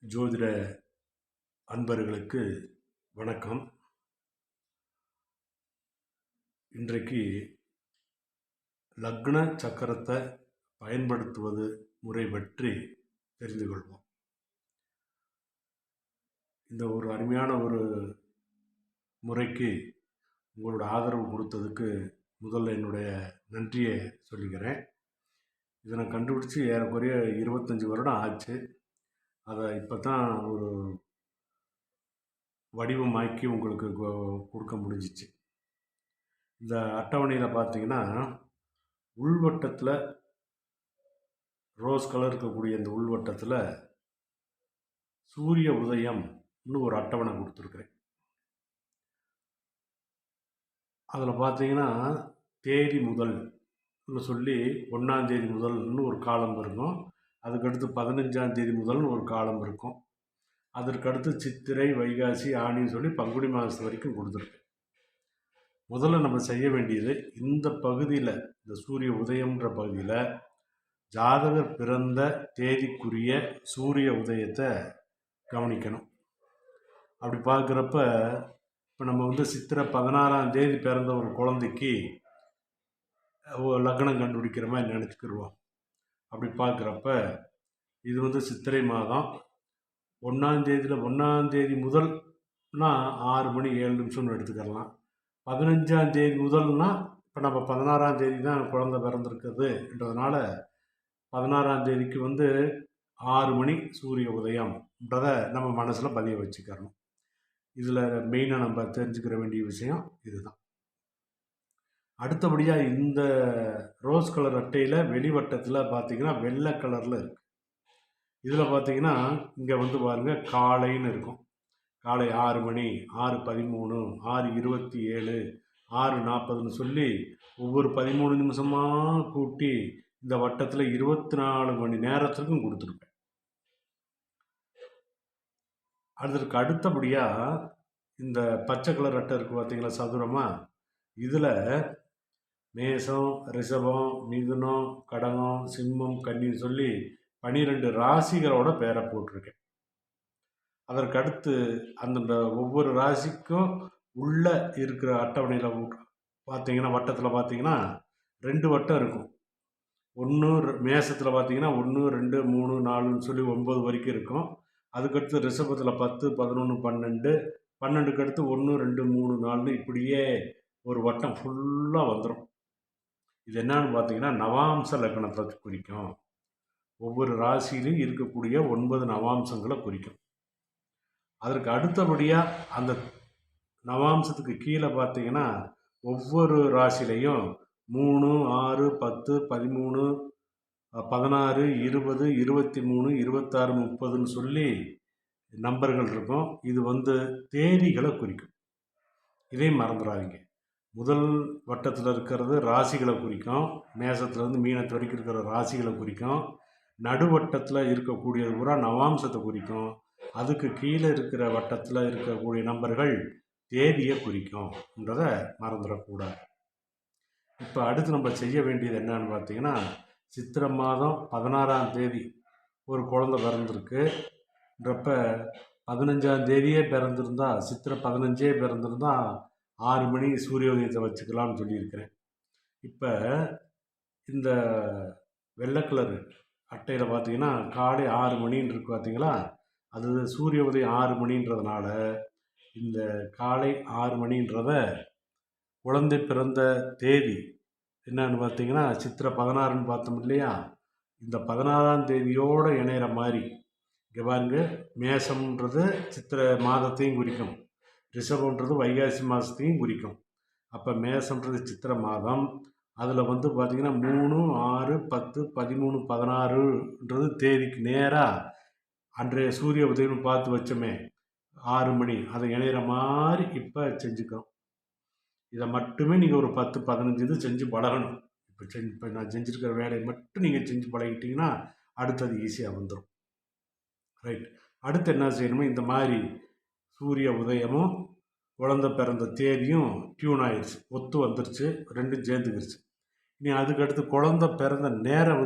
ஜோதிட அன்பர்களுக்கு வணக்கம். இன்றைக்கு லக்ன சக்கரத்தை பயன்படுத்துவது முறை பற்றி தெரிந்து கொள்வோம். இந்த ஒரு அருமையான ஒரு முறைக்கு உங்களோட ஆதரவு கொடுத்ததுக்கு முதல்ல என்னுடைய நன்றியை சொல்லிக்கிறேன். இதை நான் கண்டுபிடிச்சி ஏறக்குறைய 25 வருடம் ஆச்சு. அதை இப்போ தான் ஒரு வடிவமாக்கி உங்களுக்கு கொடுக்க முடிஞ்சிச்சு. இந்த அட்டவணையில் பார்த்தீங்கன்னா உள்வட்டத்தில் ரோஸ் கலர் இருக்கக்கூடிய இந்த உள்வட்டத்தில் சூரிய உதயம்னு ஒரு அட்டவணை கொடுத்துருக்குறேன். அதில் பார்த்தீங்கன்னா தேதி முதல்னு சொல்லி 1ஆம் தேதி முதல்னு ஒரு காலம் இருக்கும். அதுக்கடுத்து 15ஆம் தேதி முதல்னு ஒரு காலம் இருக்கும். அதற்கடுத்து சித்திரை, வைகாசி, ஆணின்னு சொல்லி பங்குனி மாதம் வரைக்கும் கொடுத்துருக்கு. முதல்ல நம்ம செய்ய வேண்டியது இந்த பகுதியில், இந்த சூரிய உதயம்ன்ற பகுதியில் ஜாதகர் பிறந்த தேதிக்குரிய சூரிய உதயத்தை கவனிக்கணும். அப்படி பார்க்குறப்ப இப்போ நம்ம சித்திரை 16ஆம் தேதி பிறந்த ஒரு குழந்தைக்கு லக்னம் கண்டுபிடிக்கிற மாதிரி நினச்சிக்கிடுவோம். அப்படி பார்க்குறப்ப இது சித்திரை மாதம் 1ஆம் தேதியில் 1ஆம் தேதி முதல்னா 6 மணி 7 நிமிஷம்னு எடுத்துக்கலாம். 15ஆம் தேதி முதல்னா இப்போ நம்ம 16ஆம் தேதி தான் குழந்தை பிறந்திருக்குதுன்றதுனால 16ஆம் தேதிக்கு 6 மணி சூரிய உதயம்ன்றதை நம்ம மனசில் பதிய வச்சுக்கிறணும். இதில் மெயினாக நம்ம தெரிஞ்சுக்கிற வேண்டிய விஷயம் இதுதான். அடுத்தபடியாக இந்த ரோஸ் கலர் அட்டையில் வெளிவட்டத்தில் பார்த்தீங்கன்னா வெள்ளை கலரில் இருக்குது. இதில் பார்த்தீங்கன்னா இங்கே பாருங்கள் காலைன்னு இருக்கும். காலை 6 மணி, 6:13, 6:27, 6:40ன்னு சொல்லி ஒவ்வொரு 13 நிமிஷமாக கூட்டி இந்த வட்டத்தில் 24 மணி நேரத்துக்கும் கொடுத்துருப்பேன். அதற்கு அடுத்தபடியாக இந்த பச்சை கலர் அட்டை இருக்குது பார்த்தீங்களா, சதுரமாக. இதில் மேசம், ரிஷபம், மிதுனம், கடகம், சிம்மம், கன்னின்னு சொல்லி 12 ராசிகளோட பேரை போட்டிருக்கேன். அதற்கடுத்து அந்த ஒவ்வொரு ராசிக்கும் உள்ள இருக்கிற அட்டவணையில் பார்த்தீங்கன்னா வட்டத்தில் பார்த்தீங்கன்னா 2 வட்டம் இருக்கும். ஒன்று மேசத்தில் பார்த்தீங்கன்னா 1, 2, 3, 4ன்னு சொல்லி 9 வரைக்கும் இருக்கும். அதுக்கடுத்து ரிஷபத்தில் 10, 11, 12, 12க்கு அடுத்து 1, 2, 3, 4ன்னு இப்படியே ஒரு வட்டம் ஃபுல்லாக வந்துடும். இது என்னன்னு பார்த்தீங்கன்னா நவாம்ச லக்னத்தை குறிக்கும். ஒவ்வொரு ராசியிலையும் இருக்கக்கூடிய 9 நவாம்சங்களை குறிக்கும். அதற்கு அடுத்தபடியாக அந்த நவாம்சத்துக்கு கீழே பார்த்தீங்கன்னா ஒவ்வொரு ராசிலையும் 3, 6, 10, 13, 16, 20, 23, 26, 30ன்னு சொல்லி நம்பர்கள் இருக்கும். இது தேதிகளை குறிக்கும். இதையும் மறந்துடாதீங்க. முதல் வட்டத்தில் இருக்கிறது ராசிகளை குறிக்கும். மேசத்துலேருந்து மீனத்து வரைக்கும் இருக்கிற ராசிகளை குறிக்கும். நடுவட்டத்தில் இருக்கக்கூடியது பூரா நவாம்சத்தை குறிக்கும். அதுக்கு கீழே இருக்கிற வட்டத்தில் இருக்கக்கூடிய நம்பர்கள் தேதியை குறிக்கும்ன்றதை மறந்துடக்கூடாது. இப்போ அடுத்து நம்ம செய்ய வேண்டியது என்னன்னு பார்த்தீங்கன்னா சித்திரை மாதம் 16ஆம் தேதி ஒரு குழந்தை பிறந்திருக்குன்றப்ப 15ஆம் தேதியே பிறந்திருந்தா, சித்திரை 15 பிறந்திருந்தா 6 மணி சூரிய உதயத்தை வச்சுக்கலாம்னு சொல்லியிருக்கிறேன். இப்போ இந்த வெள்ளை கலர் அட்டையில் பார்த்தீங்கன்னா காலை 6 மணின்னு இருக்கு பார்த்தீங்களா, அது சூரிய உதயம் 6 மணின்றதுனால இந்த காலை 6 மணின்றத குழந்தை பிறந்த தேதி என்னன்னு பார்த்தீங்கன்னா சித்திரை 16ன்னு பார்த்தோம் இல்லையா, இந்த 16ஆம் தேதியோடு இணையிற மாதிரி இங்கே பாருங்க. மேசம்ன்றது சித்திரை மாதத்தையும் குறிக்கும், ரிஷபம்ன்றது வைகாசி மாதத்தையும் குறிக்கும். அப்போ மேசம்ன்றது சித்திரை மாதம். அதில் பார்த்திங்கன்னா 3, 6, 10, 13, 16ன்றது தேதிக்கு நேராக அன்றைய சூரிய உதயம் பார்த்து வச்சோமே 6 மணி, அதை இணையிற மாதிரி இப்போ செஞ்சுக்கிறோம். இதை மட்டுமே நீங்கள் ஒரு 10, 15 இது செஞ்சு பழகணும். இப்போ நான் செஞ்சுருக்கிற வேலையை மட்டும் நீங்கள் செஞ்சு பழகிட்டிங்கன்னா அடுத்தது ஈஸியாக வந்துடும். ரைட். அடுத்து என்ன செய்யணுமோ இந்த மாதிரி சூரிய உதயமும் குழந்தை பிறந்த தேதியும் டியூன் ஆயிடுச்சு, ஒத்து வந்துருச்சு, ரெண்டும் சேர்ந்துக்கிடுச்சு. இனி அதுக்கடுத்து குழந்தை பிறந்த நேரம்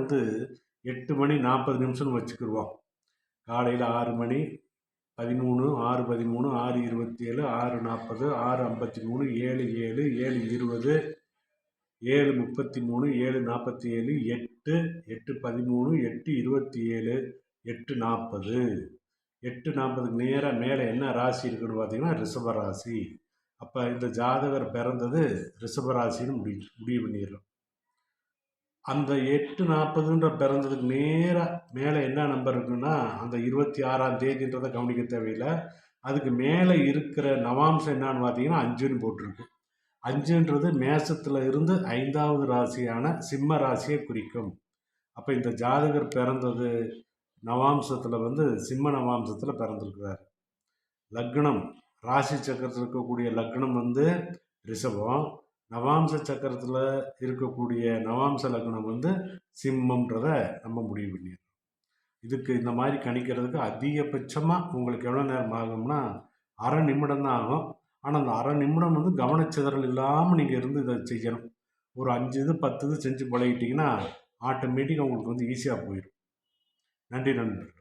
8 மணி 40 நிமிஷம்னு வச்சுக்கிடுவோம். காலையில் 6 மணி 13 6:13 6:27 6:40 6:53 7:07 7:20 7:33 7:47 8 8:13 8:27 8:40 8:40க்கு நேராக மேலே என்ன ராசி இருக்குன்னு பார்த்தீங்கன்னா ரிஷப ராசி. அப்போ இந்த ஜாதகர் பிறந்தது ரிஷப ராசின்னு முடிவு பண்ணிடுறோம். அந்த 8:40ன்ற பிறந்ததுக்கு நேராக மேலே என்ன நம்பர் இருக்குன்னா அந்த 26ஆம் தேதின்றதை கவனிக்க தேவையில்லை. அதுக்கு மேலே இருக்கிற நவாம்சம் என்னான்னு பார்த்தீங்கன்னா 5ன்னு போட்டிருக்கு. 5ன்றது மேசத்தில் இருந்து 5வது ராசியான சிம்ம ராசியை குறிக்கும். அப்போ இந்த ஜாதகர் பிறந்தது நவாம்சத்தில் சிம்ம நவாம்சத்தில் பிறந்திருக்கிறார். லக்னம் ராசி சக்கரத்தில் இருக்கக்கூடிய லக்னம் ரிஷபம், நவாம்ச சக்கரத்தில் இருக்கக்கூடிய நவாம்ச லக்னம் சிம்மம்ன்றதை நம்ம முடிவு பண்ணிடுறோம். இதுக்கு இந்த மாதிரி கணிக்கிறதுக்கு அதிகபட்சமாக உங்களுக்கு எவ்வளோ நேரம் ஆகும்னா அரை நிமிடம் தான் ஆகும். ஆனால் அந்த அரை நிமிடம் கவனச்சிதறல் இல்லாமல் நீங்கள் இருந்து இதை செய்யணும். ஒரு 5 இது 10 இது செஞ்சு பழகிட்டிங்கன்னா ஆட்டோமேட்டிக்காக உங்களுக்கு ஈஸியாக போயிடும். நன்றி நண்பர்கள்.